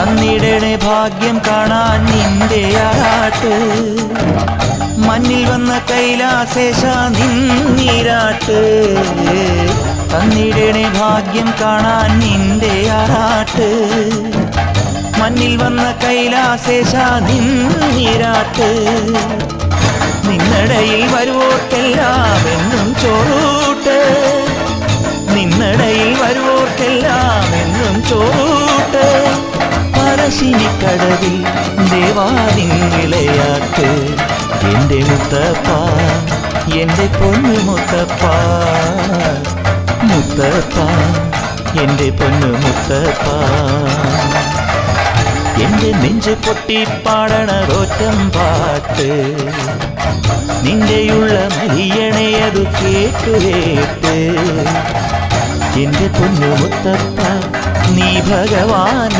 തന്നിടണേ ഭാഗ്യം കാണാൻ നിന്റെ ആറാട്ട് മണ്ണിൽ വന്ന കൈലാസേശ നിന്നീരാട്ട് തന്നിടണേ ഭാഗ്യം കാണാൻ നിന്റെ ആറാട്ട് മണ്ണിൽ വന്ന കൈലാസേശ നിന്നീരാട്ട് നിന്നടയിൽ വരുവോർക്കെല്ലാം എന്നും ചോറൂട്ട് നിന്നടയിൽ വരുവോർക്കെല്ലാം എന്നും ചോറൂട്ട് പറശ്ശിനിക്കടവിൽ ദേവാദിൻ വിളയാട്ട് എന്റെ മുത്തപ്പ എന്റെ പൊന്നു മുത്തപ്പ മുത്തപ്പ എന്റെ പൊന്നു മുത്തപ്പ എന്റെ നെഞ്ച് പൊട്ടി പാടണൊറ്റം പാട്ട് നിന്റെയുള്ള മരിയണയതു കേട്ടു കേട്ട് എന്റെ പൊന്നു മുത്തപ്പ നീ ഭഗവാൻ